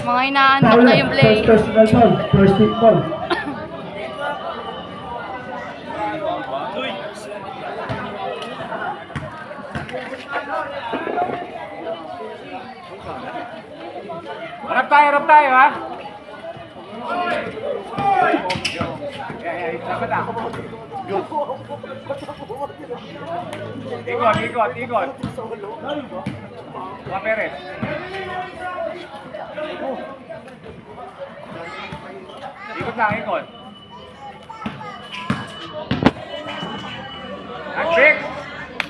Mga inaantok na yung play. First personal foul. First team foul. Harap tayo ha. Ikot. Mga Perez. Ikot. Break.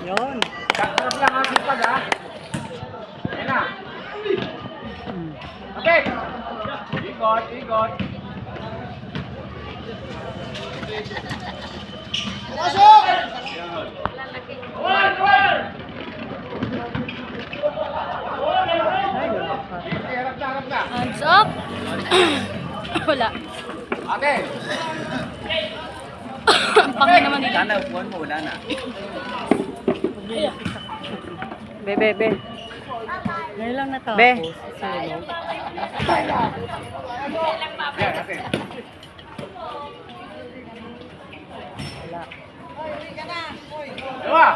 Yun. Sarap lang ang sipag ha. Ayan na. Okay. Ikot. Pasok! Harap na. Hands up. Wala. Okay. Ang pangin naman nila. Sana upuan mo, wala na. Be. Ngayon lang natapos. Yan, ate. Dua!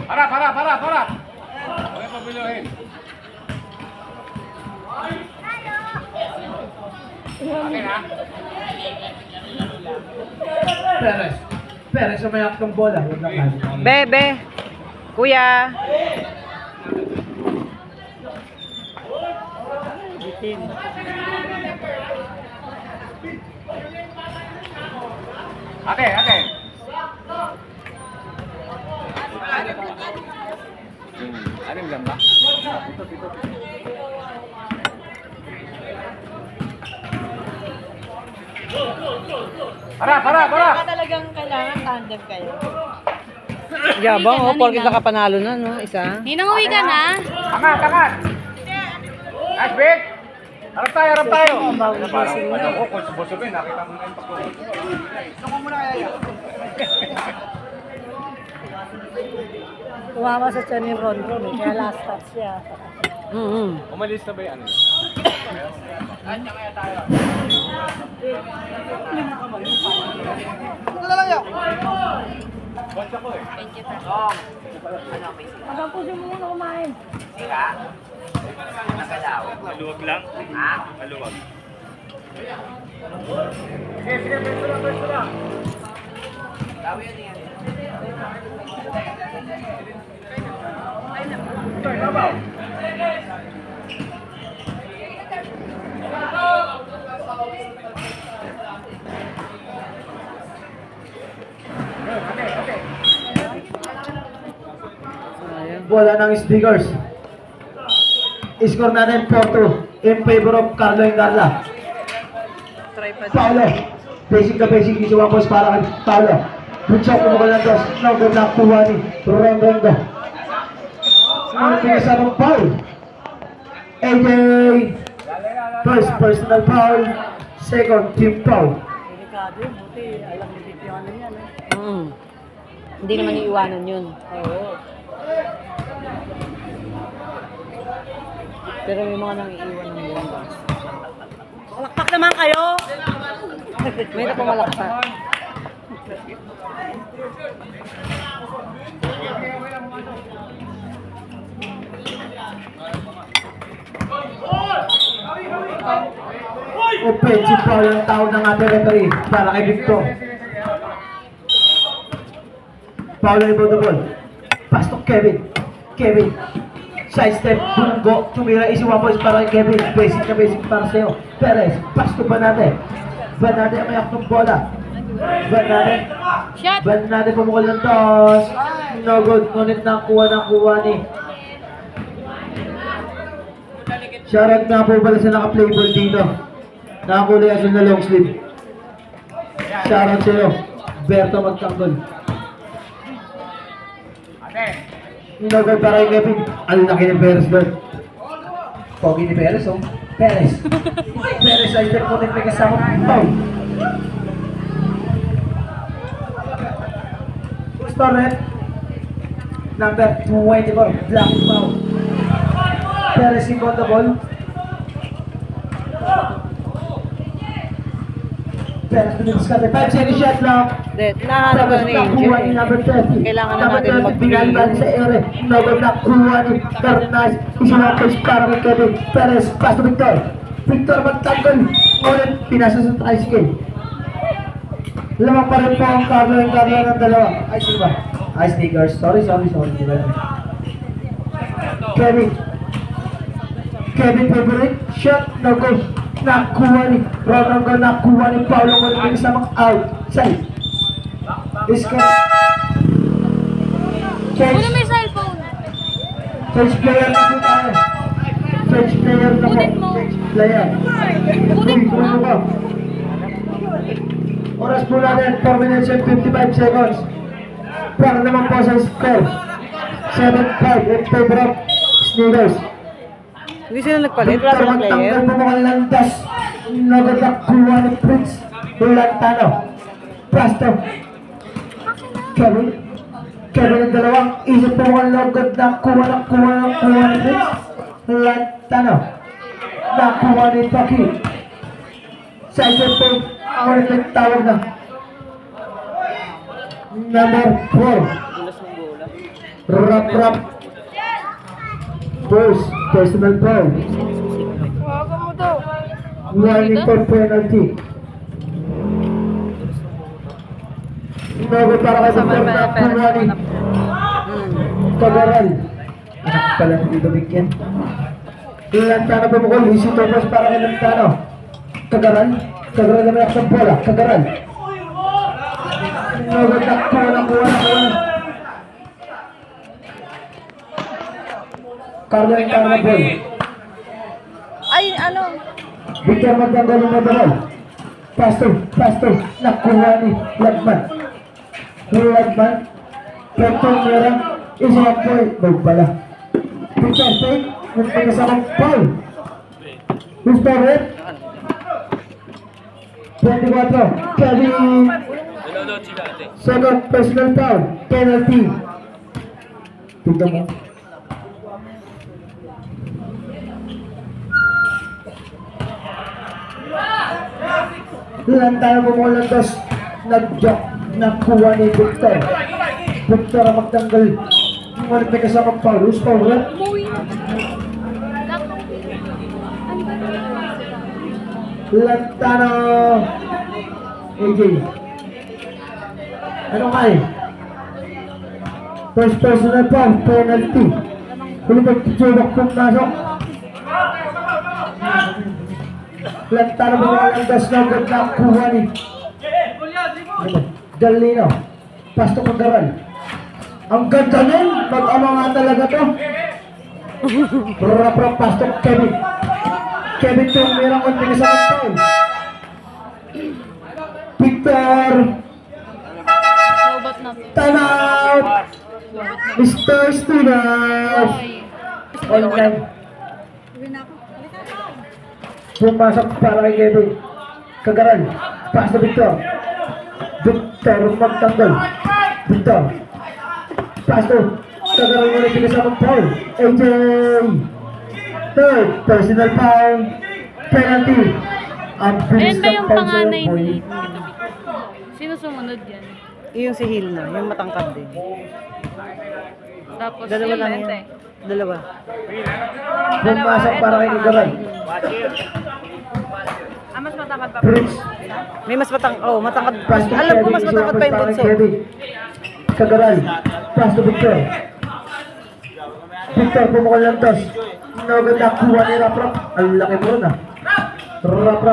Harap! Huwag yung pabiluhin. Okay na? Perez sa may aktong bola. Huwag na kayo. Be. Kuya. Bitin. Ate. Ano yung gamba? Harap! Talagang kailangan tandem kayo. Yabang, porkit nakapanalo na, no? Isa. Ninang uwi ka na. Angat! Nice break! Harap tayo! Busing na. Ako, kung subusubin, nakita mo na yung pagkulit. Gusto ko muna kaya. Tumama sa tiyan ni Ron, kaya last touch siya. Umalis na ba yung ano? Ito na lang yun. Watch ako eh. Thank you, sir. Hanggang po siya muna kumain. Maluwag lang? Ha? Maluwag. Sige, pwesto lang. Dawi yan yan. Ito, labaw. Bola ng speakers. Score natin 4-2 in favor of Carlo Engarla. Paulo. Basic isuwa ko para kay Paulo. Bunso kumukuha ng dos. Number na kuha ni Rondondo. Sumunod na sa ng foul. AJ. First personal foul. Second team foul. Delikado yun, buti alam ni Titiana yan. Hindi naman iiwanan yun. Oo. Pero may mga nang iiwan ng bomba. Malakpak naman kayo! May na pumalakpak. Offensive foul ang tawag ng ating referee para kay Victor. Foul na ibang ball. Pass to Kevin. Side step, bunggo, tumira isiwa po para kay Kevin. Basic para sa'yo. Perez, pass to Banate. Banate may aktong bola. Shot. Banate pumukul ng toss. No good, ngunit nakuha ni shoutout nga po pala sa naka-playball dito. Nakakulay aso na long sleeve. Shoutout sa'yo, Berto Magtanggol. Nilagay para kay Kevin. Ang laki ni Perez doon. Pogi ni Perez, oh. Perez ay step po may kasama. Foul. Scarlett. Number 24. Black foul. Perez in on the ball. Pero diskarte. 5 seconds shot lang. Hindi, nahanap ko ni Nakuha ni number 30. Kailangan na Number natin 30, binaliban sa ere. Nakuha ni Carnaz. Isinapos para kay Kevin Perez. Pass to Victor. Victor magtanggol. Ulit, pinasa sa tricycle. Lamang pa rin po ang Carlo ng dalawa. Ay, sino ba? Ay, sneakers. Sorry. Kevin favorite shot. Nakuha ni Ronaldo. Nakuha ni Paolo. Walang isa mang outside. Iska. Kunin mo yung cellphone. Change player na po tayo. Change player na po. Kunin mo. Change player. Kunin mo. Kunin mo. Oras po natin, 4 minutes and 55 seconds. Para naman po sa score. 7-5 in favor of Sneakers. Hindi sila nagpalit, wala silang player. Tanggal po mga landas. Nagadakuha ni Prince Lantano. Prasto. Kevin ang dalawang isip po mga logod na kuha ni Prince Lantano. Nakuha ni Paki. Sa isip po, ang tawag na number 4. Rap. First, personal foul. Warning for penalty. Nago para kay Victor na Pumani. Kagaral. Anak pala ni Dominic yan. Lantano bumukol. Easy Thomas para kay Lantano. Kagaral na may aksang bola. Kagaral. Nago takbo na kuha. Carlo yung tama ball. Ay, ano? Victor magtanggol ng madaral. Pasto. Nakuha ni Lagman. Victor meron. Isa po. Bag pala. Victor take. Nagpagasamang foul. Who's forward? 24. Kevin. Second personal foul. Penalty. Tignan mo. Lantano po mga landas. Nag-jock. Nakuha ni Victor. Victor ang magtanggal. Ngunit may kasamang foul. Who's forward? Lantano. AJ. Ano nga eh? First personal foul. Penalty. Huli pag-tubak pong nasok. Lantano po mga landas. Nakuha ni Galino. Pasto Kagaral. Ang ganda nun. Mag-ama nga talaga to. Rap pasto Kevin. Kevin yung merang konting isang foul. Victor. Lobat na to. Time out. Mr. Stinas. Online. Pumasok para kay Kevin. Kagaral. Pasto Victor. Victor magtanggol. Victor. Pasto. Kagaral mo rin pinasamang foul. AJ. Third personal foul. Penalty. Ang bilis Ayun ba ng yung foul panganay sa'yo, boy. ni Sino sumunod yan? Yung si Hill na, yung matangkad din. Tapos Dalawa yun, lang yan. Dalawa. Pumasok para kay Kagaral. mas matangkad pa. Prince. May mas matangkad. Pasto Alam ko Kevin. mas matangkad pa yung Para kay bunso. Kevin. Kagaral. Pasto Victor. Victor pumukol ng toss. Nagod na kuha ni Rap. Ang laki mo na. Rap.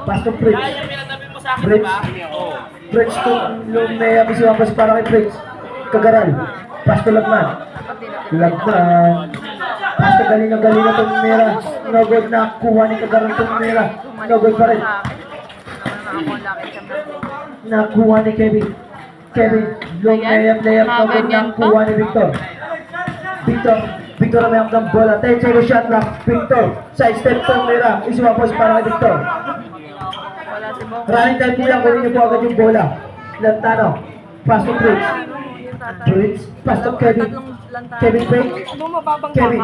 Pasto Prince. Prince to Lumea. Pisiwapas para kay Prince. Kagaral. Pasto Lagman. Pasto galing na Tumira. Nagod na kuha ni Kagaral Tumira. Nagod pa rin. Nakuha ni Kevin. Lumea player. Nagod na kuha ni Victor. Victor may ang bola. 10 seconds shot lang. Victor. Side step Tumira. Isiwapos para kay Victor. Running time po lang. Kunin niyo po agad yung bola. Lantano. Pass to Prince. Pass to Kevin. lang tayo. Kevin Payne. Kevin.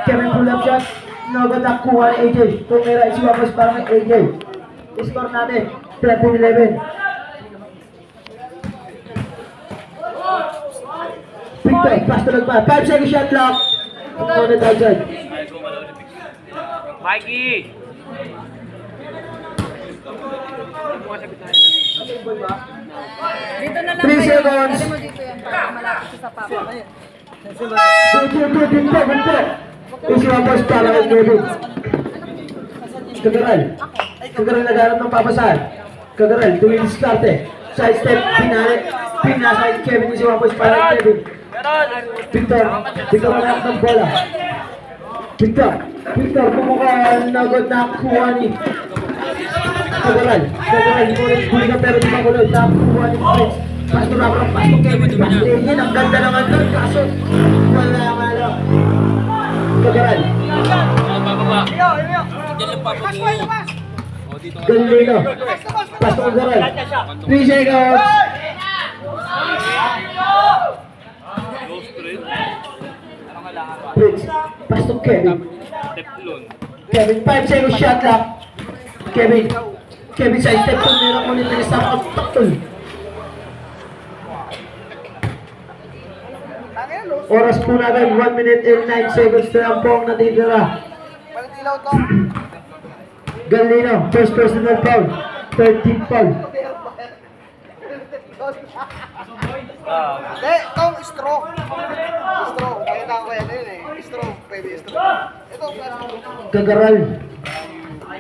Kevin pull up shot. No good, nakuha ni AJ. Tumira, isiwapos para kay AJ. Score natin, 13-11. Victor, pass to nagpa. 5 second shot clock. Opponent outside. Mikey! Dito na lang 3 seconds. Dali mo dito yan para malapit sa papa. Binto. Isiwapos para kay Kevin. Kagaral. Kagaral nagharap ng papasahan. Kagaral, dumidiskarte. Side step, pinasa kay Kevin. Isiwapos para kay Kevin. Victor nagharap ng bola. Victor, pumukaan na agad nakuha ni Kagaral, huli ka pero di makulod. Nakuha ni Prince. Pastor Abraham, Pastor Kevin, Pastor Engin. Ang ganda naman doon, kaso wala nga lang. Kagaral. Galino. Pastor Kagaral. 3 seconds. Prince. Pastor Kevin. Kevin, 5 seconds shot clock. Kevin sa step kung meron ko nito sa pagpaktul. Oras po natin, 1 minute and 9 seconds na lang po ang natitira. Galino, first personal foul, 13 foul. Hindi, itong straw. Straw. Nakita ko yan eh. Straw. Pwede straw. Ito, plastic. Gagaral.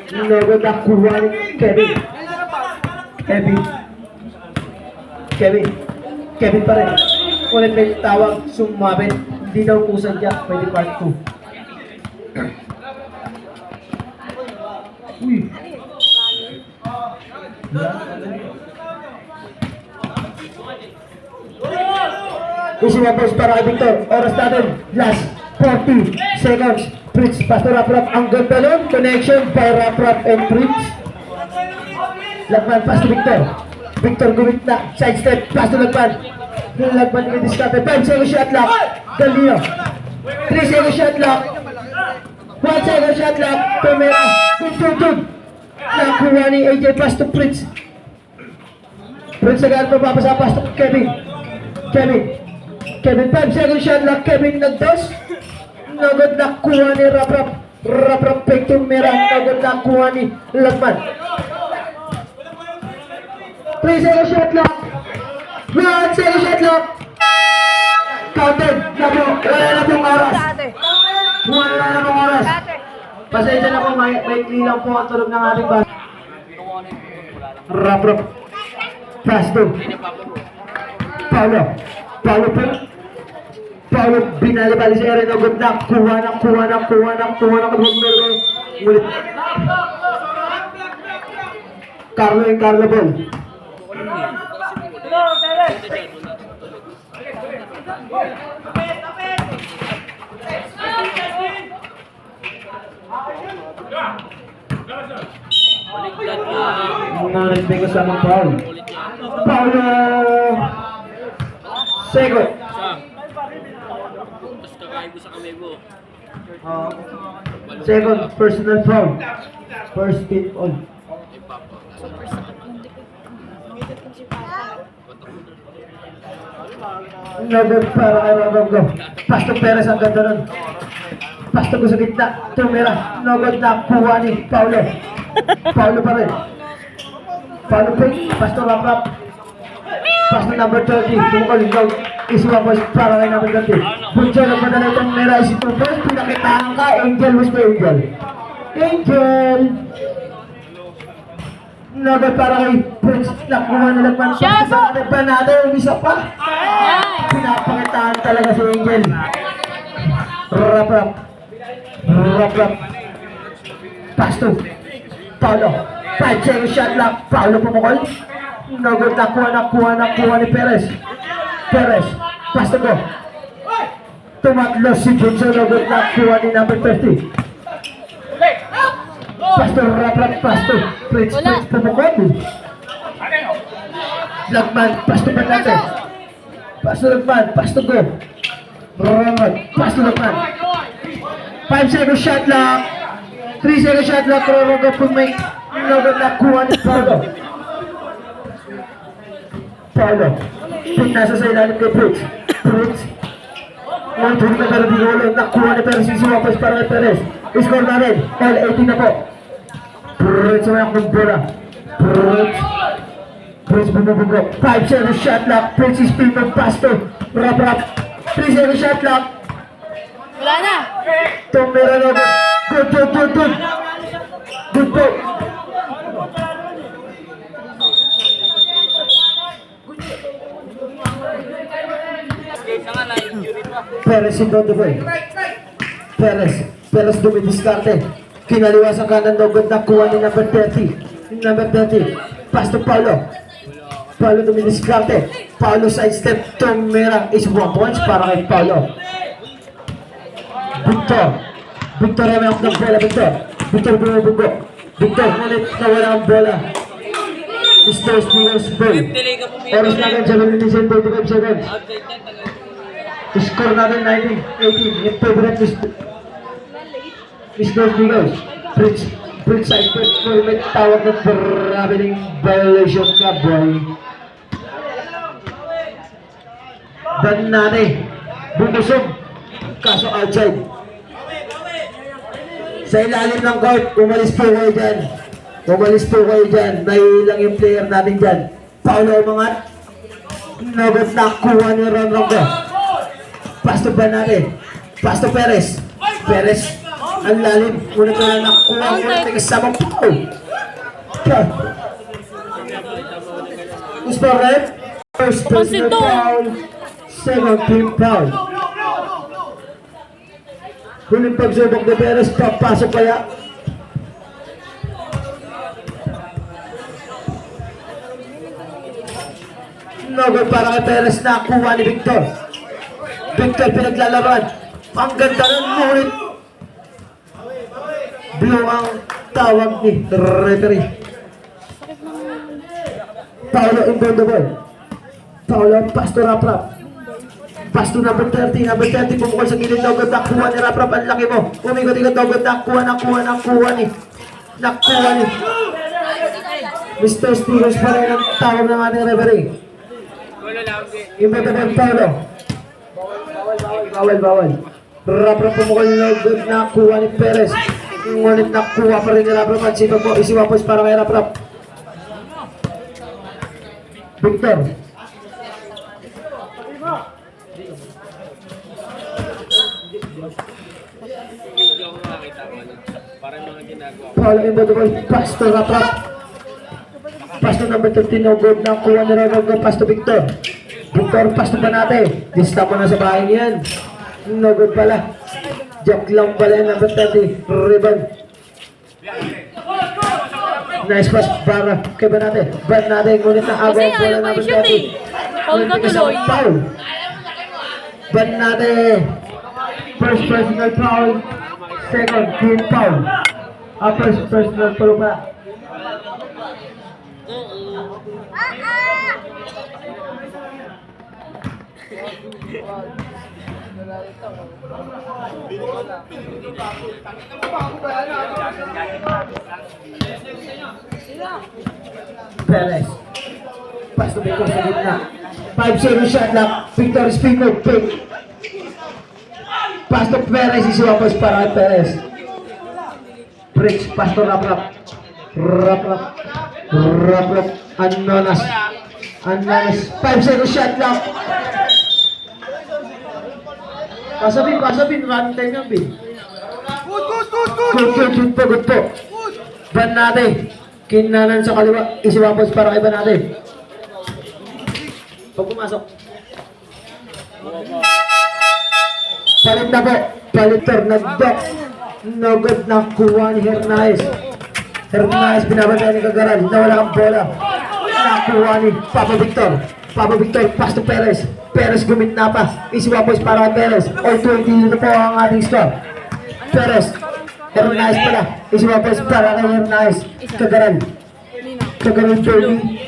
Nagod nakuha ni Kevin. Kevin pa rin. Ulit may tawag, sumabit. Hindi daw pusan dyan, pwede part 2. Uy. Isinapos para kay Victor. Oras natin, last 40 seconds. Fritz, Pastor Raprap, ang ganda nun. Connection by Raprap and Fritz. Lagman, pass to Victor. Victor gumit na, side step, pass to Lagman. Lagman may discarte, 5 second shot lock. Galino. 3 second shot lock. 1 second shot lock. Tumera. Good. Nakuha ni AJ, pass to Fritz. Fritz agad papapasa, pass to Kevin. Kevin, 5 second shot lock. Kevin nagdos. Nagod nakuha ni Raprap fake to Mera. Nagod nakuha ni Lagman. 3 second shot lock. 1 second shot lock. Counted na po. Wala na pong oras. Pasensya na po, may lang po ang tulog ng ating bas. Raprap. Pass to Paulo, binalibali si Aaron Agod na kuha na Ngulit. Carlo ball. Mga rin kasamang Paulo. Second. Second, personal foul. First hit on. Nagod para kay Rarogo. Pastor Perez ang ganda nun. Pastor ko sa gitna. Tumira. Nagod na kuha ni Paulo. Paulo pa rin. Paulo pa rin. Pastor Raprap. Pastor number 30. Tumukol yung isiwapos para kay number 30. Puncha na padala itong Mera isito. First, pinakitaan ka. Angel was pa Angel. Nagod para kay Prince. Nakuha na lang sa panado. Umisa pa. Pinapakitaan talaga si Angel. Raprap. Pastor. Paulo. 5 second shot lock. Paulo pumukol. Nagod nakuha ni Perez. Pastor ko. Tumatlo si Junso. Nagod nakuha ni number 30. Pastor Raprap. Pastor Prince pumukol. Lagman. Pastor Panate. Pastor Lagman. Pastor ko. Ronald, pass to Lukman. 5 second shot lang. 3 second shot lang. Ronald kung may nakuha ni Paulo. Paulo. Pin nasa sa ilalim kay Brooks. Brooks. Nagtuli na pero di ulo. Nakuha ni Perez. Isiwapos para kay Perez. Score na rin. All 18 na po. Brooks may akong bola. Brooks. Brooks bumubugo. 5 second shot lang. Brooks is spin ng pass to. Rap. 3 second shot lang. Wala na. Tumira na. Good. Good po. Perez in the way. Perez dumidiskarte. Kinaliwa sa kanan no good na kuha ni number 30. Number 30. Pass to Paulo. Paulo dumidiskarte. Paulo side step. Tumira is 1 points para kay Paulo. Victor may ako ng bola. Victor bumubugo. Victor nawala ang bola. Mr. Spino's ball. Oras na agad 7 minutes and 25 seconds. Score natin 19-18 in favor of Mr. Spino's. Bridge side first goal. May tawag ng traveling violation ka, boy. Dan natin. Bumusog. Kaso outside. Sa ilalim ng court, umalis po kayo dyan. Nahilang yung player natin dyan. Paulo umangat. Nagot na kuha ni Ron Rongo. Pass to Bernate. Pass to Perez. Ang lalim. Muna ko na nakuha. Muna kasama po. Who's for red? First personal foul. Second team foul. Huling pagsubok ni Perez. Papasok kaya. Nogol para kay Perez na kuha ni Victor. Victor pinaglalaroan. Ang ganda ng ngunit. Blue ang tawag ni referee. Paulo inbound the ball. Paulo pass to Rap. Pass to number 30. Number 30 pumukol sa gilid. Nogol nakuha ni Rap. Ang laki mo. Umigot-igot Nogol nakuha ni. Mr. Stevens pa rin ang tawag ng ating referee. Inbound the ball Paulo. Bawal. Rap pumukol ni Nogol nakuha ni Perez. Ngunit nakuha pa rin ni Rap. Isiwapos para kay Rap. Victor. Paulo inbound the ball. Pass to Rap. Pass to number 13. No good. Nakuha ni Ronaldo. Pass to Victor. Pass to Bernate. Dista mo na sa bahay niyan. No good pala. Joke lang pala yung number 30. Rebound. Nice pass para kay Bernate. Ngunit na agaw ang bola number 30. Paul ka tuloy. Foul. Bernate. First personal foul. Second team foul. First personal foul pa. Perez. Pass to Victor sa gitna. 5-0 shot lang. Victor Spino. Pass to Perez. Isiwapos para kay Perez. Bridge. Pass to Rap. Anonas. 5-0 shot lang. Pasapin. Running time yung bin. Good po. Bernate. Kinanan sa kaliwa. Isiwapos para kay Bernate. Pag pumasok. Palit na po. Palitor. Nag-dock. No good. Nakuha ni Hernandez. Binabantay ni Cagaral. Nawala ang bola. Nakuha ni Papa Victor. Pass to Perez. Perez gumitna pa. Isiwapos para kay Perez. All 20 na po ang ating score. Perez. Hernandez pala. Isiwapos para kay Hernandez. Cagaral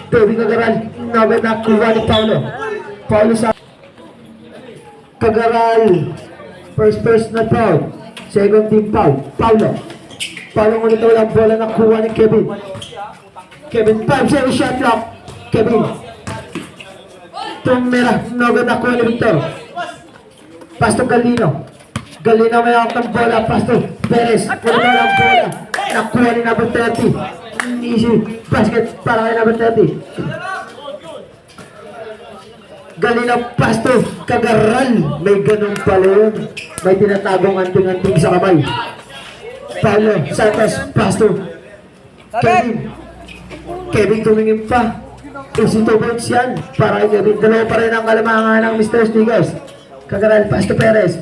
Baby Cagaral. Nakuha ni Paulo sa Cagaral. First personal foul. Second team foul. Paulo. Paulo ulit walang bola na kuha ni Kevin. Kevin, 5-0 shot clock. Kevin. Tumira. Nogod na kuha ni Victor. Pasto Galino. Galino may out ng bola. Pasto Perez. Ulit walang bola. Nakuha ni number 30. Easy basket para kay number 30. Galino Pasto Cagaral. May ganun pala yun. May tinatagong anting-anting sa kamay. Paulo Santos Pasto. Kevin. Kevin tumingin pa. Easy 2 points yan. Para kay Kevin. Dalawa pa rin ang kalamangan ng Mr. Stigos. Cagaral Pasto Perez.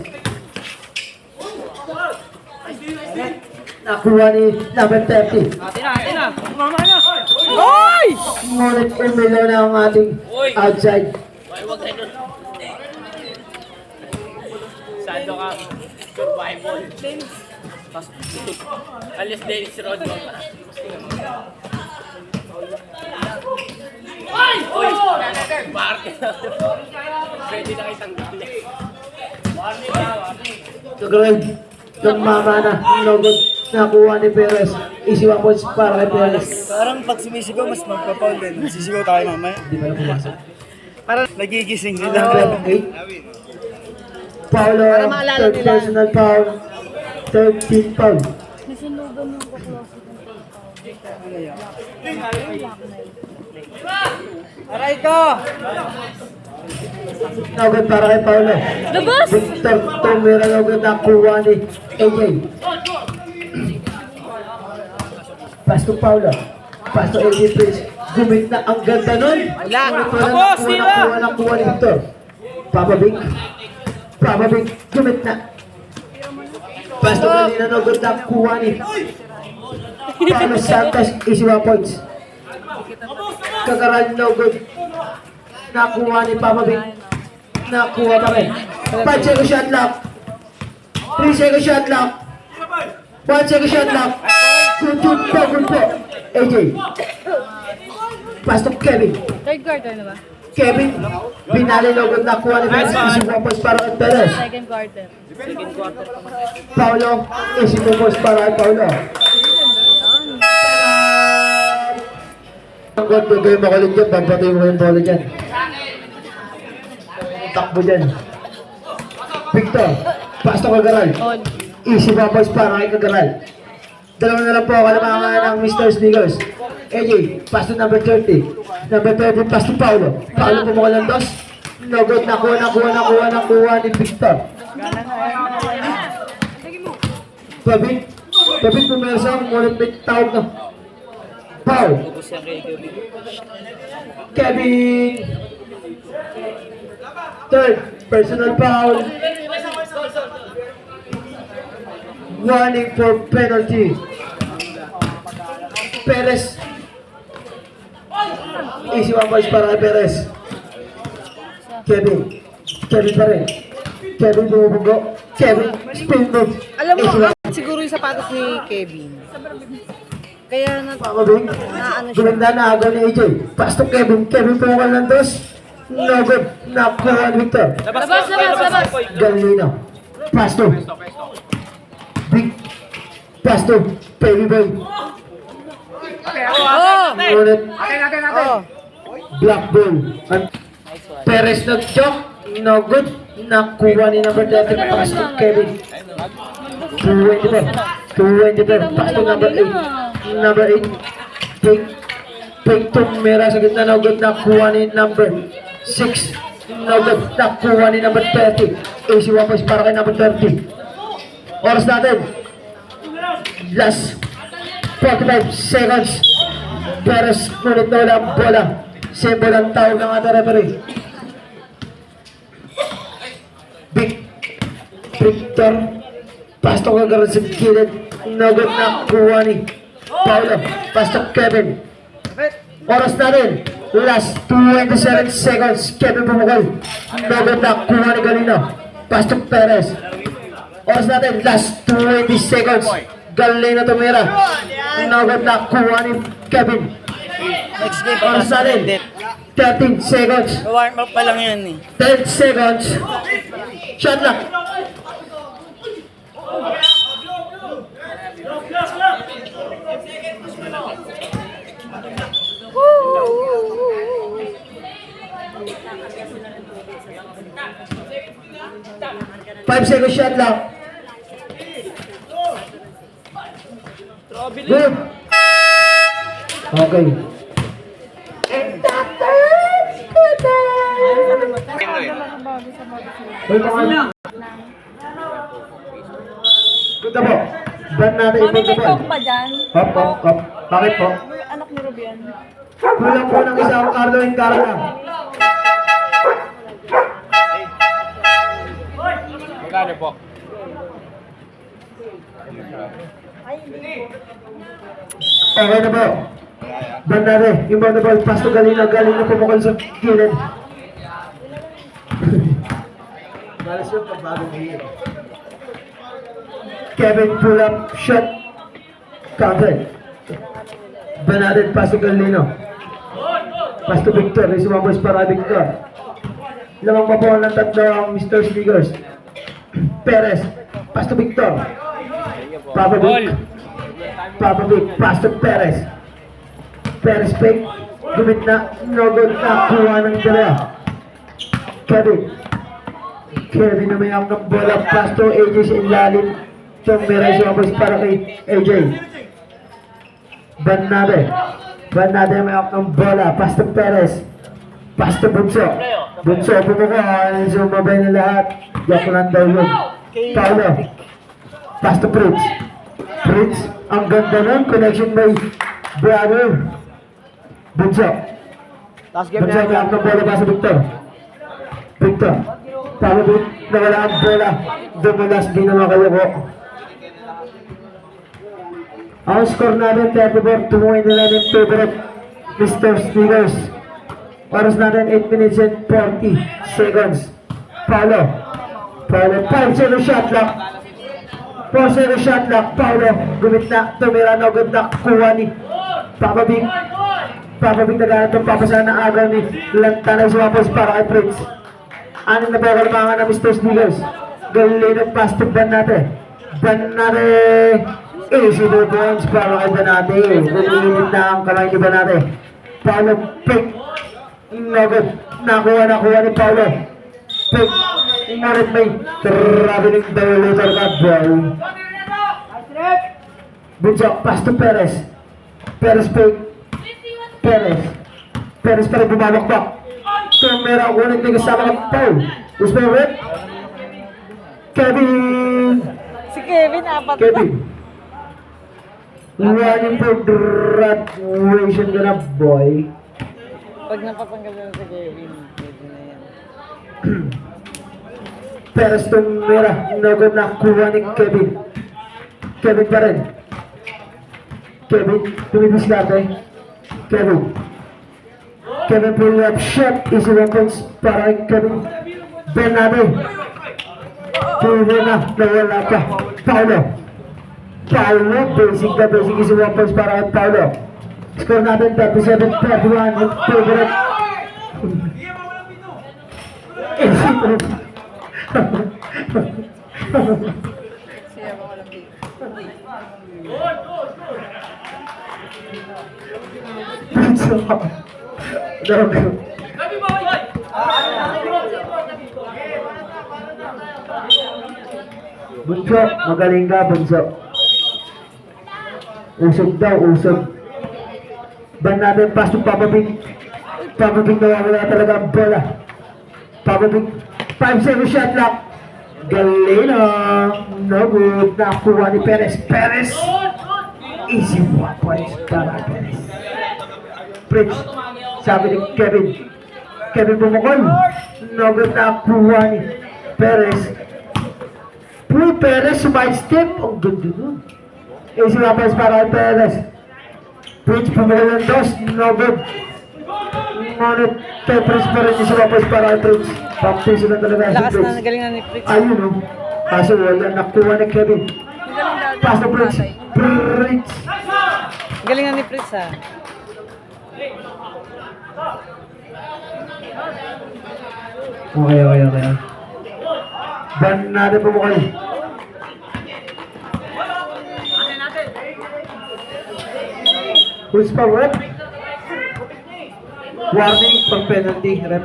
Nakuha ni number 30. Atin na. Mama na. Oy! Ngunit umilo na ang ating outside. Sado ka. Survival. Alis Dennis Rodman. Oy! Market. Pwede na kitang gala. Cagaral. Tumama na. Nogod. Nakuha ni Perez. Easy 1 points para kay Perez. Parang pag sumisigaw, mas magpapaul din. Sisigaw tayo mamaya. Hindi pa na pumasok. Parang nagigising sila. Number 8. Paulo. Third personal foul. Third team foul. Nasunugan yung kaklase ng Aray ko! Nogod para kay Paulo. Labas! Victor Tumira nogod nakuha ni AJ. Pasto Paulo. Pasto AJ please. Gumit na ang ganda nun. Wala. Tapos, nakuha ni Victor. Papa Vic. Papa Vic. Gumit na. Pasto kanina nogod nakuha ni Paulo Santos. Easy 1 points. Cagaral nogod. Nakuha ni Papa Vic. Nakuha pa rin. 5 second shot lock. 3 second shot lock. 1 second shot lock. Good po. AJ. Pasto Kevin. Third quarter na ba? Kevin. Binali logod nakuha ni Perez. Easy 1 points para kay Perez. Second quarter. Paulo. Easy 2 points para kay Paulo. Ang god, gagawin mo kulit dyan. Pagpatay mo yung bola dyan. Takbo dyan. Victor. Pasto Cagaral. On. Easy 1 points para kay Cagaral. Dalawa na lang po kalamangan ng Mr. Sneakers. AJ, pass to number 30. Number 30, pass to Paulo. Paulo pumukal ng dos. No good, nakuha ni Victor. Pabit pumersa, ngunit may tawag na. Paul. Kevin. Third, personal foul. Warning for penalty. Perez. Easy 1 points para kay Perez. Kevin pa rin. Kevin bumubugo. Kevin, spin move. Alam mo, Easy 1 siguro yung sapatos ni Kevin. Kaya Pamabing. naano siya. Gumanda na agaw ni AJ. Pass to Kevin. Kevin pumukal ng dos. No good. Nakuha ni Victor. Labas! Galino. Pass to. Big. Pass to. Baby boy. Oh! Ngunit. Oh! Black ball. Perez nag-jump. No good. Nakuha ni number 30. Pass to Kevin. 224. Pass to number 8. Number 8. Big tumira sa gitna. No good. Nakuha ni number 6. No good. Nakuha ni number 30. AC Wapos para kay number 30. Oras natin. Last 45 seconds. Perez ngunit na walang bola. Symbol ang tawag ng ating referee. Victor. Pasto Cagaral sa gilid. Nagod na kuha ni Paulo. Pasto Kevin. Oras natin. Last 27 seconds. Kevin pumukal. Nagod na kuha ni Galino. Pasto Perez. Oras natin. Last 20 seconds. Galino tumira. Nagod na kuha ni Kevin. Next game, Oras natin. 13 seconds. Warm up pa lang yan eh. 10 seconds. Shot lang. Five seconds shot lang. Good. Okay. Uy, mga... Good na po. Ban natin Mami, ipon may po. coke pa dyan? Hop, hop, hop. Bakit po? Anak ni Rubian. Kulang po ng isang Carlo Encara lang. Magkano po? Okay na po. Ban natin. Inbound na ball. Pass to Galina. Galina pumukal sa kilid. Malas yun pag bagong hihil. Kevin pull up shot. Counter. Ban natin. Pass to Galino. Pass to Victor. Isumabos para Victor. Lamang pa po ng tatlo ang Mr. Sneakers. Perez. Pass to Victor. Papavic. Papavic. Pass to Perez. Perez fake. Gumit na. No good na. Kuha ng dalawa. Kevin. Kevin na may ang ng bola. Pass to AJ sa ilalim. Tumira sumabos para kay AJ. Ban natin. Ban natin may ang ng bola. Pass to Perez. Pass to Bunso. Bunso, pumukha. Sumabay na lahat. Yak lang daw yun. Paulo. Pass to Fritz. Fritz, ang ganda nun. Connection by brother. Bunso. Bunso, may ang ng bola. Pass to Victor. Victor. Paulo, nawala ang bola. Dumulas, di na makayoko. Ang score natin, 34. Tumuhin nila ng favorite Mr. Sneakers. Oras natin 8 minutes and 40 seconds. Paulo. Paulo. 5 seconds shot lock. 4 seconds shot lock. Paulo. Gumit na. Tumira na agad na. Kuha ni Papabing. Papabing naghanap ng papasa na agaw ni Lantanay sumapos para kay Fritz. Anin na ba kalmangan na Mr. Sneakers? Galilino pass to Banate. Banate. Easy 2 points para kay Banate. Galinit na ang kamay ni Banate. Paulo. Pick. Nagod, nakuha ni Paulo. Pick, inarit may traveling violator ka, boy. Bunso, pass to Perez. Perez pick. Perez. Perez pa rin bumabakbak. Tumira ako ulit may kasama ng Paul. Who's my rep? Kevin. Si Kevin, apat Kevin. Running for graduation ka na, boy. Pag napatanggal na si Kevin, pwede na yan. Perez tumira. Nagod na kuha ni Kevin. Kevin pa rin. Kevin, tumibis natin. Kevin. Kevin pull up shot. Easy weapons para kay Kevin. Bernardo. Tuloy na. Nawala ka. Paulo. Paulo. Basic na basic. Easy weapons para kay Paulo. Score natin 37-31 in favorite. Bunso, magaling ka, Bunso. Usog daw, usog. Ban natin, pass to Papabing. Papabing nawawala talaga ang bola. Papabing, 5 seconds shot lock. Galeno. No good. Nakuha ni Perez. Perez. Easy 1 point para Perez. Fritz. Sabi ni Kevin. Kevin bumukol. No good. Nakuha ni Perez. Puy, Perez sumide step. Ang ganda nun. Easy 1 points para Perez. Fritz pumukol ng dos. No good. Ngunit Perez pa rin yung sumapos para Fritz. Baptiso na talaga si Lakas Fritz. na, nagaling na ni Fritz. Ayun o. Kaso wala, nakuha ni Kevin. Pass to Fritz. Fritz. Galing na ni Fritz ha. Okay. Ban natin pumukol. Who's pa rep? Warning for penalty, rep.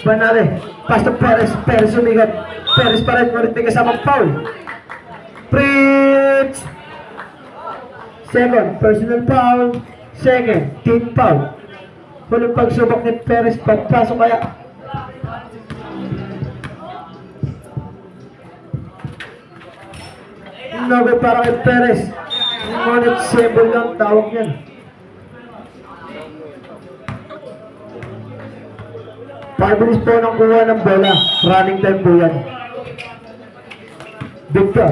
Ban natin. Pastor Perez. Perez umigat. Perez pa rin. Ngunit may kasamang foul. Prince! Second, personal foul. Second, team foul. Huling pagsubok ni Perez, pagpasok kaya. Nobel para kay Perez. Ngunit symbol lang tawag yan. Pabilis po ng kuha ng bola. Running time po yan. Victor.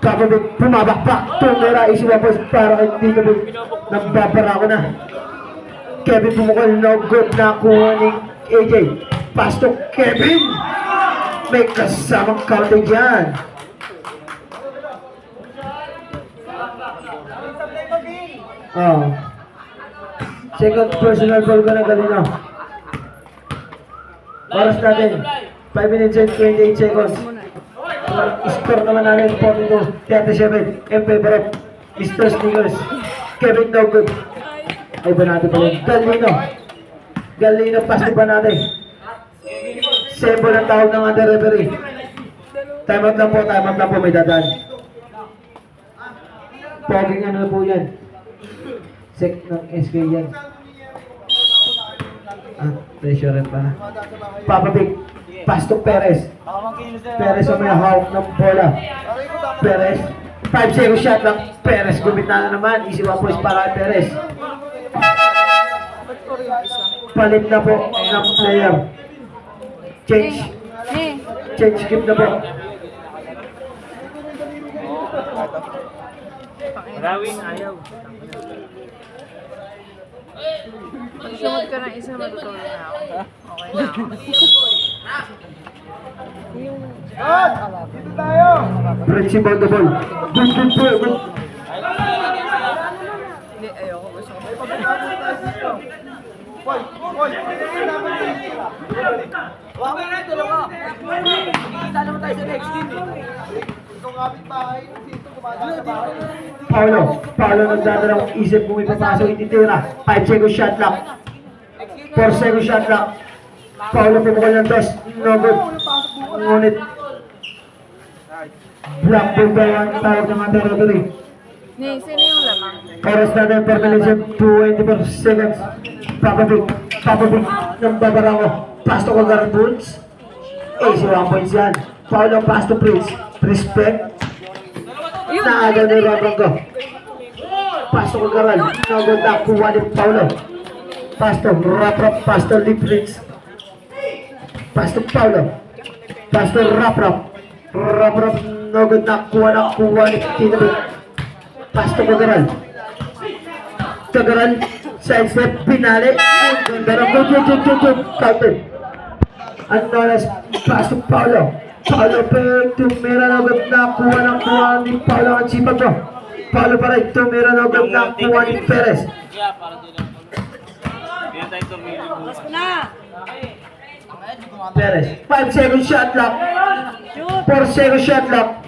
Kapabig pumabakpak. Tumira isiwa po para kay Tito Big. Nagbabara ko na. Kevin pumukol. No good na kuha ni AJ. Pass to Kevin. May kasamang counter dyan. Oh. Second personal foul ka na kanina. Oras natin 5 minutes and 28 seconds. Score naman natin 42-37 in favor of Mr. Sneakers. Kevin no good. Ay Banate pa rin. Galino pass ni Banate. Symbol ang tawag ng under referee. Time out lang po, may dadaan. Poging ano po yan. Sek ng SK yan. Pressure rin pa. Papa Big. Pass to Perez. Perez ang may hawak ng bola. Perez. 5 second shot lang. Perez gumita na naman. Easy 1 points para Perez. Palit na po ng player. Change. Skip na po. Rawin, ayaw. Pag sumot ka ng isa, matutulog na ako. Okay na ako. Dito tayo! Principal the ball. Good. Hindi, ayoko. Gusto ko. Boy! Wala na ito lang ako. Kita naman tayo sa next game eh. Itong kapit bahay, dito kumadaan sa bahay. Paulo nagdadalawang isip kung ipapasok ititira. 5 second shot lang. 4 second shot lang. Paulo pumukol ng dos. No good. Ngunit black ball daw ang tawag ng mga referee. Sino yung lamang? Oras natin 4 minutes and 24 seconds. Papa Big ng Babarango. Pass to Kagaran Boots. Easy 1 points yan. Paulo pass to Prince. Respect. Naagaw ni Babarango. Pass to Kagaran. Nagod na kuha ni Paulo. Pass to Rap. Pass to Lee Prince. Pass to Paulo. Pass to Rap. Nagod na kuha ni Tito Big. Pass to Kagaran. Kagaran. Side step, pinali. Ganda na. Good. Counter. Anonas, pass to Paulo. Paulo pero tumira na agad na kuha ni Paulo ang sipag mo. Paulo pa rin, tumira na agad na kuha ni Perez. Perez, 5 second shot lang. 4 second shot lang.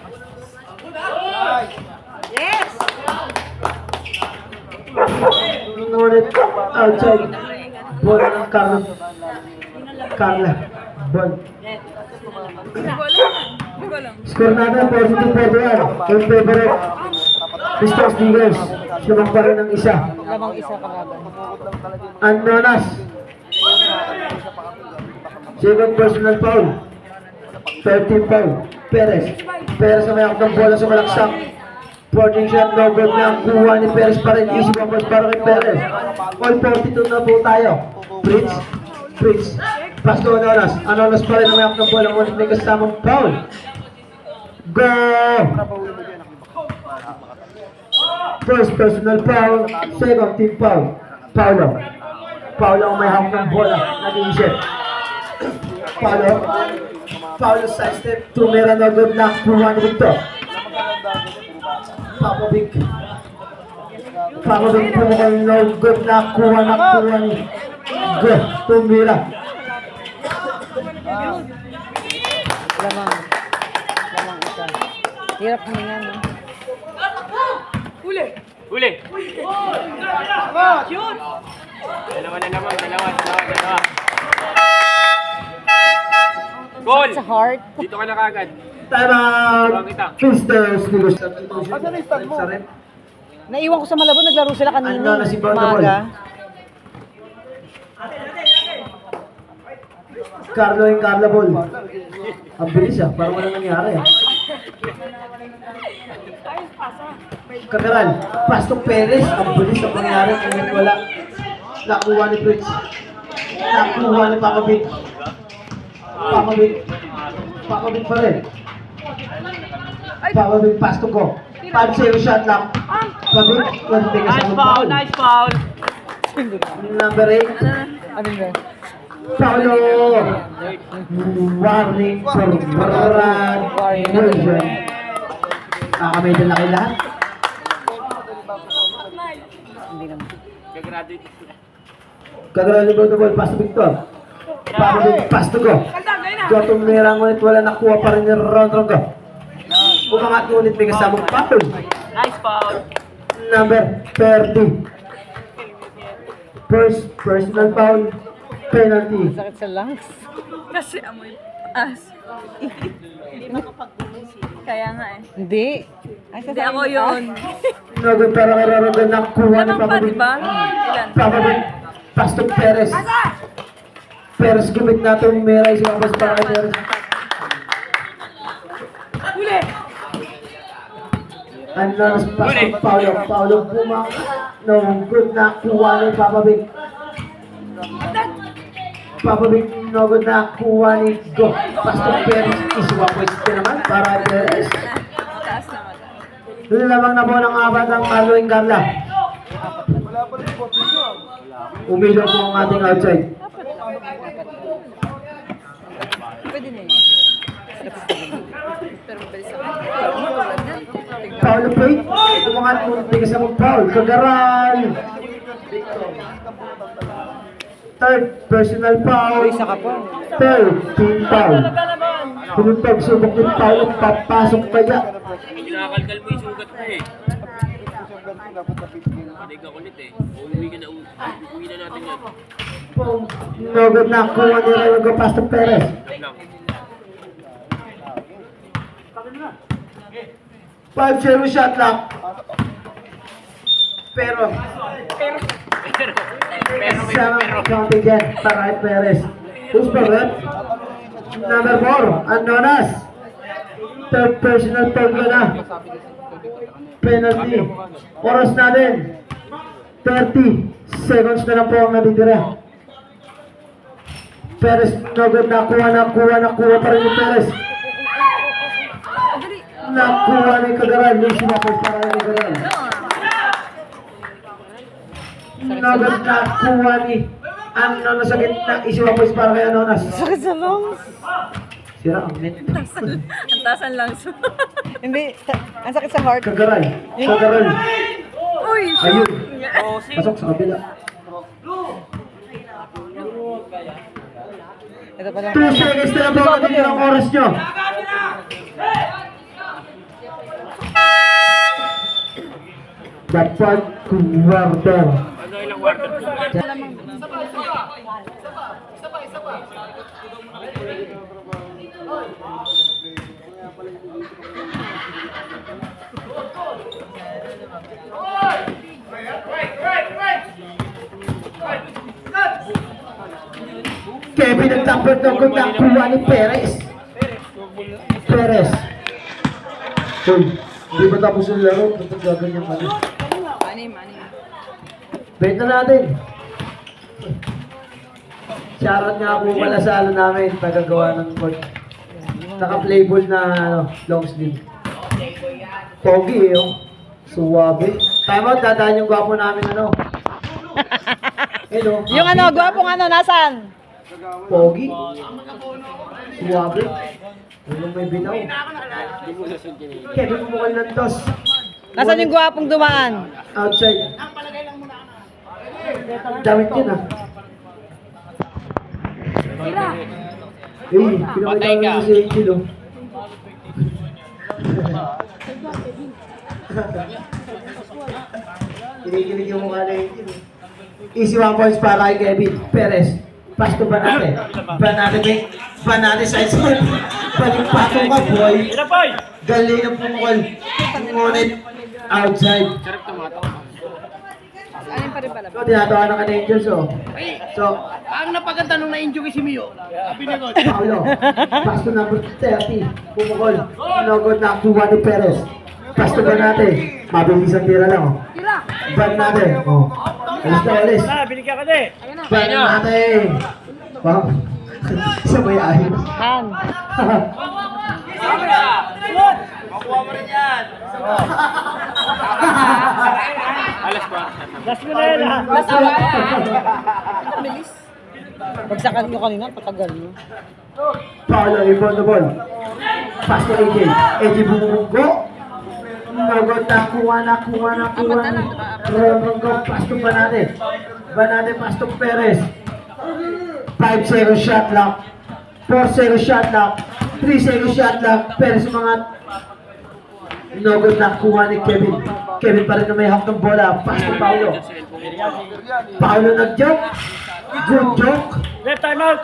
Ngunit outside. Bola ng Carla. Ball. Score natin 42-41 in favor of Mr. Sneakers. Sumang pa rin ang isa. Lamang isa kalaban. Anonas. Second personal foul. 13 foul. Perez ang may akong bola sa malaksak. Boarding shot, no good na ang kuha ni Perez pa rin. Easy 1 points para kay Perez. All 42 na po tayo. Prince. Pass to Anonas pa rin ang may akong bola. Ngunit may kasamang foul. Go! First personal foul. Second team foul. Paulo ang may hawak ng bola. Nag-iisip. Paulo side step. Tumira na good na kuha ni Victor. Papa Big pumukal no good na kuha ni Go, tumira. Lamang. Lamang isa. Hirap huminga, no? Huli! Dalawa na naman, dalawa. Goal! Sa heart. Dito ka na kagad. Time out. Pistons, Asan yung stand mo? Naiwan ko sa Malabon, naglaro sila kanina. Ano na si Bondabol? Umaga. Carlo yung Carla Ball. Ang bilis ah, parang wala nangyari ah. Kagaran, Pastor Perez, ang bilis ang nangyari kung wala. Nakuha ni Fritz. Nakuha ni Pakabit. Pakabit pa rin. Pakabit, Pastor ko. 5-0 shot lang. Pakabit, wala kasama foul. foul! Number 8. Ano ba? Paulo! Warning for Baran Version. Kakamay din laki lahat. Hindi naman. Gagraduate sila. Kagrali ko ito ball, pass to Victor. Pass to go. Gotong nirang ulit, wala nakuha pa rin yung round ko. Umangat ulit, may kasamang foul. Nice foul! Number 30. First personal foul. Penalty. Sakit sa lungs. Kasi amoy as. Kaya nga eh. Hindi. Ay, Hindi ako yun. Nagod para kararamdaman nakuha ni Ganun pa, Papabit. di ba? Ilan? Papabit. Pastor Perez. Perez gumit natin meray sa kapos para kay Perez. Ano na si Pastor Paulo. Paulo Puma. No good na kuha ni Papabit. Papabit no good na kuha ni Go. Pastor Perez. Isuwa ko ito naman para kay Perez. Taas naman. Lamang na po ng apat ang Carlo and Carla. Wala pa rin spot ninyo. Umilaw po ang ating outside. Pwede na yun. Pero mabilis ako. Tulad yan. Tignan. Paulo Pate. Umangat mo. Tigas na mag-foul. Kagaran. Third personal foul. Isa ka pa. Third team foul. Pinuntog subok ni Paulo. Papasok kaya. Nakakalkal mo yung sugat mo eh. Hindi ka kulit eh. Uwi na natin yan. Nogod na kuha ni Rayo Pastor Perez. Wait lang. 5-0 shot lock. Pero sa counting dyan para kay Perez. Who's pa rep? Number 4, Anonas. Third personal foul ka na. Penalty. Oras natin. 30 seconds na lang po ang natitira. Perez, nogod nakuha pa rin ni Perez. Nakuha ni Kagaran. Yung sinapos para kay Kagaran. Nogod nakuha ni Anonas sa gitna. Isiwapos para kay Anonas. Sakit sa lungs. Sira ang net. Ang tasan lang. Hindi. Ang sakit sa heart. Kagaran. Kagaran. Uy, Ayun. shoot! Pasok sa kabila. Ito pa lang. 2 seconds na lang po ang natitira ang oras nyo. Dapat quarter. Ano ilang quarter? Kevin ang dapat na kung nakuha ni Perez. Perez. Uy, di ba tapos yung laro? Ba't gaganyan ka na? Anim. Bet na natin. Shoutout nga po pala sa ano namin, tagagawa ng court. Naka-playball na long sleeve. Pogi eh, oh. Suwabe. Time out, dadaan yung gwapo namin ano. Hello. Yung ano, gwapong ano, nasan? Pogi. Suwabe. Yung may binaw. Kevin Bukal ng dos. Nasan yung gwapong dumaan? Outside. Damit yun ah. pinakita ko na si Angel, oh. Kinikilig yung mukha na Angel, oh. Easy 1 points para kay Kevin Perez. Pass to Banate. Banate side step. Balik patong ka, boy. Galing ng pumukol. Ngunit outside. Alin pa rin pala. So, tinatawa na ka na Angels, oh. So, Ang napaganda nung na-enjoy si Mio. Pinagot. Paulo. Pass to number 30. Pumukol. Nogod na kuha ni Perez. Pass to Banate. Mabilis ang tira lang, oh. Banate. Oh. Alis na, alis. Binigyan ka din. Banate. Wow. Sabay ayos. Han. Alas ba? Last mo na yan, ha? Pagsakan nyo kanina, patagal nyo. Paulo, ibon the ball. Pass to AJ. AJ bumunggo. Nogod na kuha na. Nogod, pass to Banate. Banate, pass to Perez. 5-0 shot lock. 4-0 shot lock. 3-0 shot lock. Perez mga Nogod na kuha ni Kevin. Kevin pa rin na may hawak ng bola. Pass to Paulo. Paulo nag-joke. Good joke. Left time out.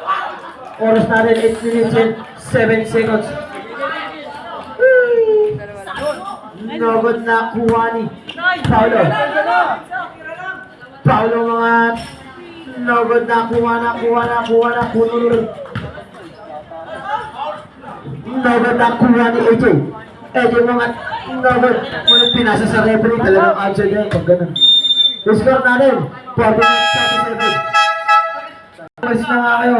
Oras natin 8 minutes and 7 seconds. Nogod na kuha ni Paulo. Paulo mga nogod na kuha na. Nogod na kuha ni AJ. AJ mga nogod. Ngunit pinasa sa referee. Talagang outside yan. Pag ganun. Score natin. 47. Mas na nga kayo.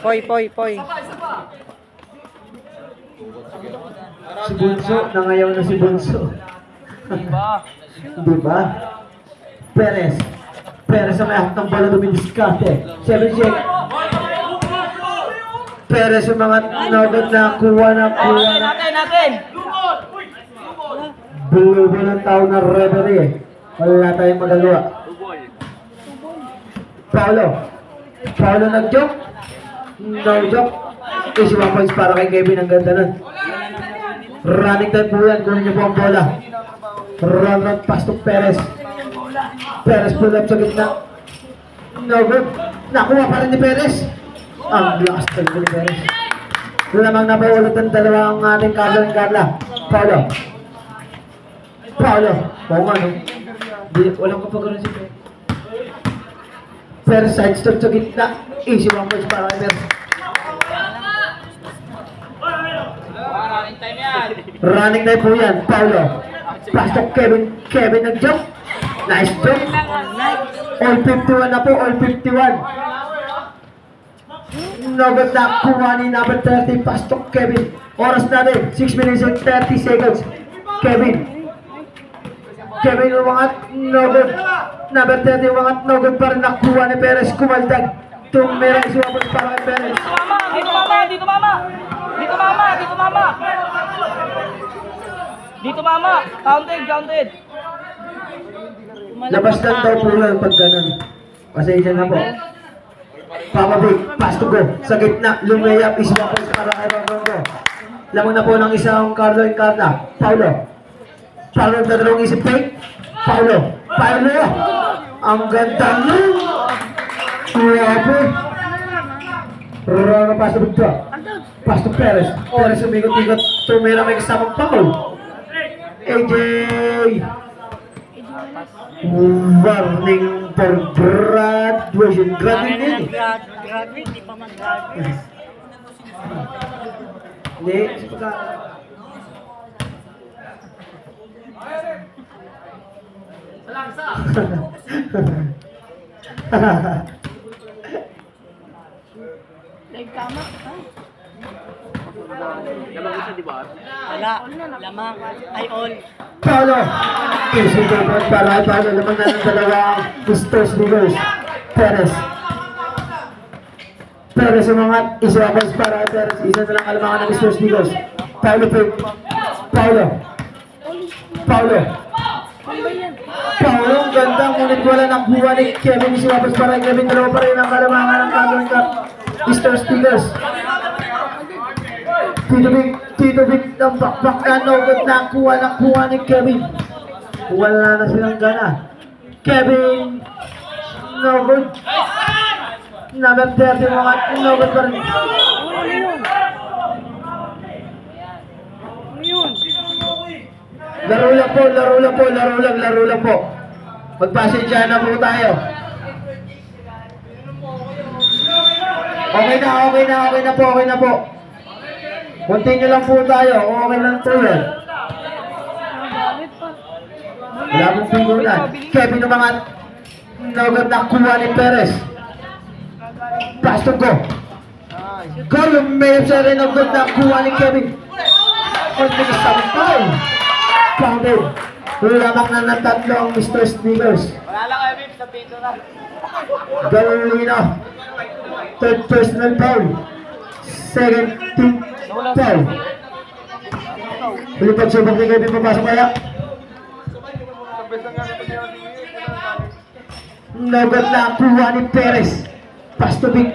Poy. Si Bunso, nangayaw na si Bunso. Diba? Perez ang may hawak ng bola dumidiskarte. 7 shake. Perez yung mga nogod na kuha na. Natin. Bulubo ng tao na referee. Wala tayong magagawa. Paulo nag-joke. No joke. Easy 1 points para kay Kevin. Ang ganda nun. Running time po yan. Kunin niyo po ang bola. Run pass to Perez. Perez pull up sa gitna. No good. Nakuha pa rin ni Perez. Ang lakas talaga ni Perez. Lamang napaulit ang dalawang ating Carlo and Carla. Paulo. Oo nga, no? Walang kapagano'n si Perez. Perez side step sa gitna. Easy 1 points para kay Perez. Running time po yan. Paulo. Pass to Kevin. Kevin nag-jump. Nice jump. All 51 na po. All 51. Nogod na kuha ni number 30. Pass to Kevin. Oras natin. 6 minutes and 30 seconds. Kevin umangat. Nogod. Number 30 umangat. Nogod pa rin nakuha ni Perez. Kumaldag. Tumira. Isuwapos para kay Perez. Dito mama. Counted. Labas lang daw po lang pag ganun. Pasensya na po. Papa Vic, pass to go. Sa gitna, lumayap, iswapos para kay Rongo. Lamang na po ng isang Carlo and Carla. Paulo nagdadalawang isip fake. Paulo. Ang ganda nun. Grabe. Rongo pass to Victor. Pass to Perez. Perez umigot-igot. Tumira may kasamang foul. AJ. Warning for graduation. Graduate. Di pa man graduate. Hindi. Lamang isa, di ba? Wala. Lamang. Ay all. Paulo! Isugot para Paulo naman na ng dalawang Bustos Ligos. Perez umangat. Iswapos para Perez. Isa na lang kalamangan ng Bustos Ligos. Paulo. Paulong ganda, ngunit wala nakuha ni Kevin. Sumabas para kay Kevin. Dalawa pa rin ang kalamangan ng Carloin Cup. Mr. Stickers. Tito Vic ng bakbak na nogot na kuha ni Kevin. Wala na silang gana. Kevin, nogot. Number 30 mga nogot pa rin. Laro lang po. Magpasensya na po tayo. Okay na po. Continue lang po tayo. Okay lang po yan. Wala pong pingunan. Kevin umangat. Nogot na kuha ni Perez. Pastor ko. Goal, may sa rin ang good na kuha ni Kevin. Pagbigas sa foul. Counted. Lamang na ng tatlo ang Mr. Stickers. Wala lang kayo, Bib. Sabihin ko na. Galolino. Third personal foul. Second team foul. Huli pagsubok ni Kevin, papasok kaya. Nogot na kuha ni Perez. Pastovic.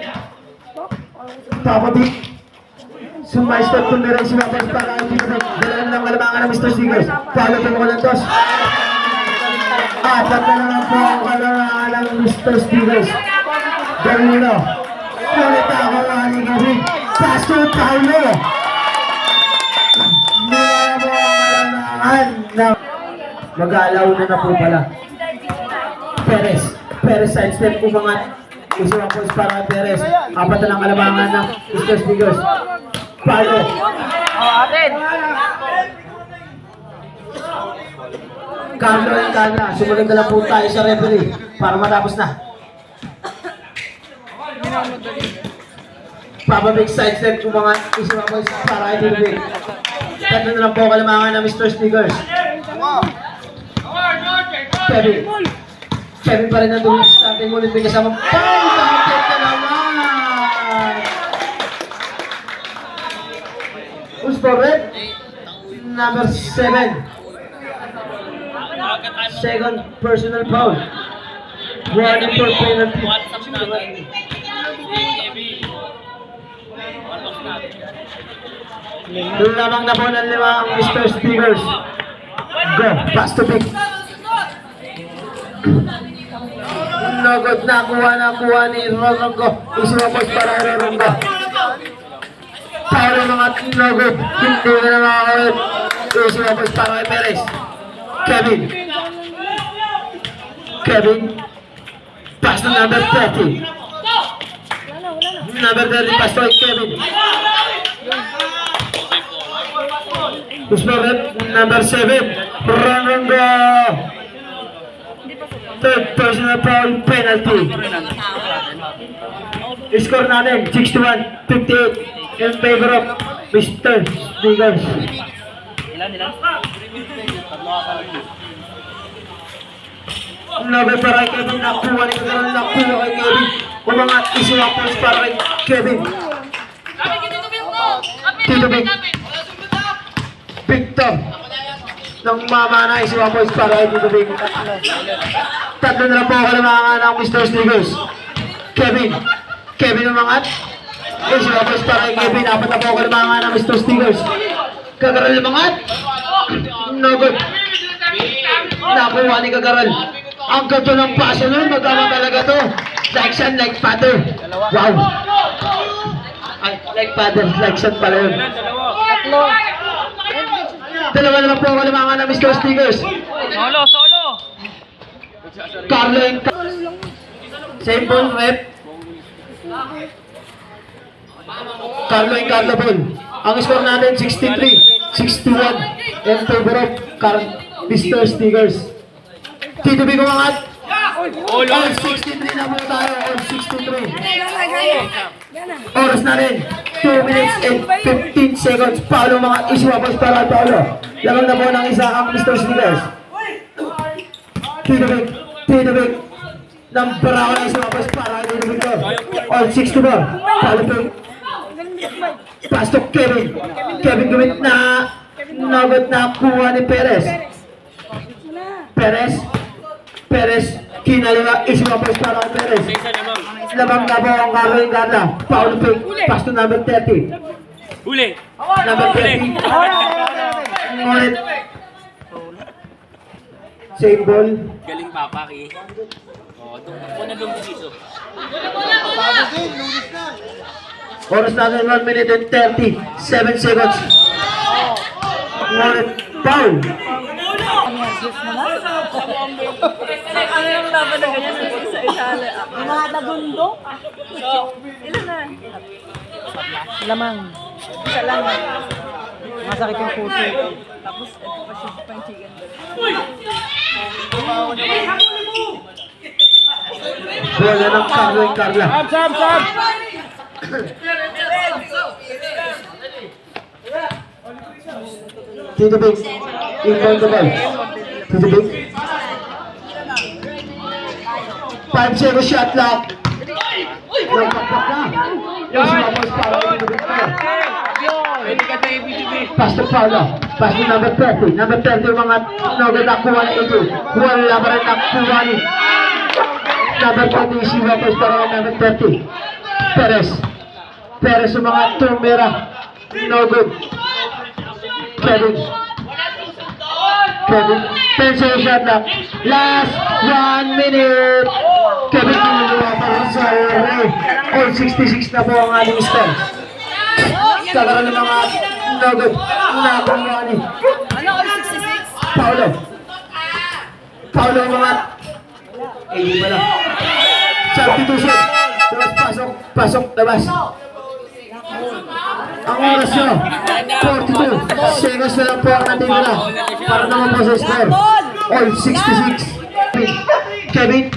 Papavic. Sumaistop tumiray si Wapas para ang Tito Vic. Dalawa na lang kalamangan ng Mr. Stickers. Follow po mo ng tos. Apat na lang po ang kalamangan ng Mr. Stickers. Galolino. Kulit ako nga ni Kevin. Pasto Paulo. Nila mo ang kalamangan ng mag-aalaw na po pala. Perez sidestep umangat. Isa ang post para Perez. Apat na lang kalamangan ng Mr. Stickers. Paulo. Carlo Encana. Sumunod na lang po tayo sa referee para matapos na. Pababig sidestep umangat. Isa ang post para Tito Vic. Tatlo na lang po kalamangan ng Mr. Stickers. Kevin pa rin nandun sa ating ngunit may kasama. Bakit ka naman? Who's for red? Number 7. Second personal foul. Warning for penalty. WhatsApp natin. Kevin. Doon lamang na po ng limang Mr. Stickers. Go, pass to pick. Nogot na kuha ni Rorongo. Isumapos para kay Rorongo. Paulo mga nogot. Hindi na makakawit. Isumapos para kay Perez. Kevin. Pass to number 30. Number 30 pass to Kevin. Number 7. Rorongo. Third personal foul penalty. Score natin 61-58 in favor of Mr. Stickers. Nabe para kay Kevin, nakuha ni Kagaran, nakuha kay Kevin. Umangat isiwapos para kay Kevin. Tito Vic. Victor. Nang mamana isiwapos para kay Tito Vic. Tatlo na lang po kalamangan ng Mr. Stickers. Kevin umangat. Isiwapos para kay Kevin. Apat na po kalamangan ng Mr. Stickers. Kagaran umangat. No good. Nakuha ni Kagaran. Ang gato ng paso nun, magkama talaga to. Like son, like father. Wow. Ay, like father, like son pala yun. Dalawa na lang po kalamangan ng Mr. Stickers. Solo. Carlo same ball, rep. Carlo ball. Ang score natin 63-61 in favor of Mr. Stickers. Tito Vic umangat. All 63 na po tayo. All 63. Oras na rin. 2 minutes and 15 seconds. Paulo umangat. Isiwapos para Paulo. Lamang na po ng isa ang Mr. Stickers. Tito Vic. Number ako na isiwapos para Tito Vic. All 64. Paulo Vic. Pass to Kevin. Kevin gumit na. Nagot na kuha ni Perez. Perez, kinaliwa, isang points para kay Perez. Isa lamang. Labang na po ang Carlo Engarla. Foul pick, pass to number 30. Huli. Number 30. Ngunit, same ball. Galing Papa, Ki. Oh, doon na doon piso. Oras natin 1 minute and 37 seconds. Ngunit, foul. Ano yung laban na ganyan? Isa-isa. Mga nagundo. Ilan na? Lamang. Isa lang. Masakit yung puso. Tapos, ito pa siya pang chicken. Bola ng Carlo Engarla. Tito Big, inbound the ball. Tito Big. 5 seconds shot clock. Nagpakpak na. Yung sumapos para kay Tito Victor. Pwede ka tayo BTB. Pass to Paulo. Pass to number 30. Number 30 yung mga nogad nakuha ni Ito. Wala pa rin nakuha ni number 30 yung sumapos para kay number 30. Perez. Perez yung mga tumira. No good. Kevin. 10 seconds shot clock. Last 1 minute. Kevin Kinuwa para sa Ray. All 66 na po ang ating star. Kagaran ng mga nugget na kumuha ni Ano? All 66? Paulo. Paulo yung mga hindi pa lang. Substitution. Labas, pasok, pasok, labas. Ang oras nyo, 42 seconds na lang po ang natitira para naman po sa score. All 66. Kevin.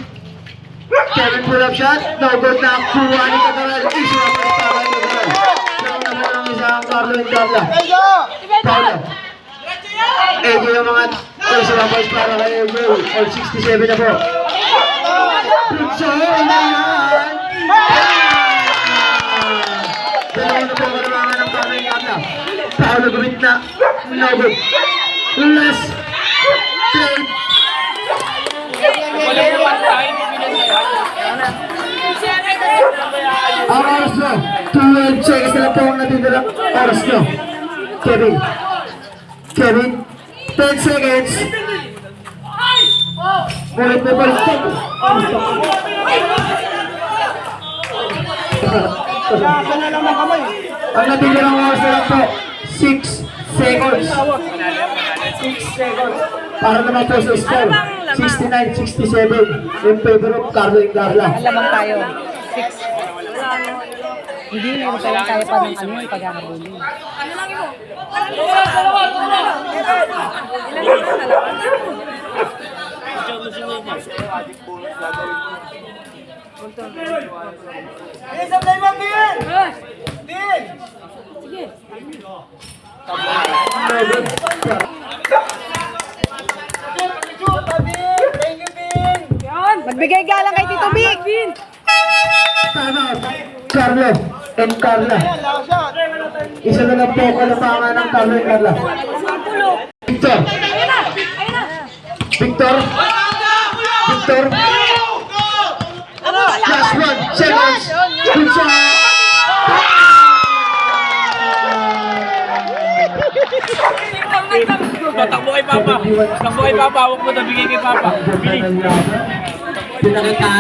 Kevin pull up shot. No good na kuha ni Kagaran. Issue na po para kay Kagaran. Nauna mo ng isang Carlo Engarla. Paulo. Eddie yung mga isang boys para kay Will. All 67 na po. Pizza na yan! Dalawa na po kalamangan ng Carlo Engarla. Paulo gumit na. No good. Last play. Wala mo ba tayo? Ang oras nyo, 12 seconds na lang po ang natitirang oras nyo. Kevin. Kevin, 10 seconds. Ulit na balik. Ang natitirang oras na lang po, 6 seconds. 6 seconds. Para naman po sa score, 69-67 in favor of Carlo Engarla. Lamang tayo. 6. Hindi, meron tayong kaya pa ng ano yung pagkakabuli. Magbigay galang kay Tito Big! Time out. Carlo and Carla. Isa na lang po kalamangan ng Carlo and Carla. Victor. Victor. Victor. Last 1 seconds. Good shot. Takbo kay Papa. Takbo kay Papa. Huwag mo nabigay kay Papa. Bilis. Pinakataan.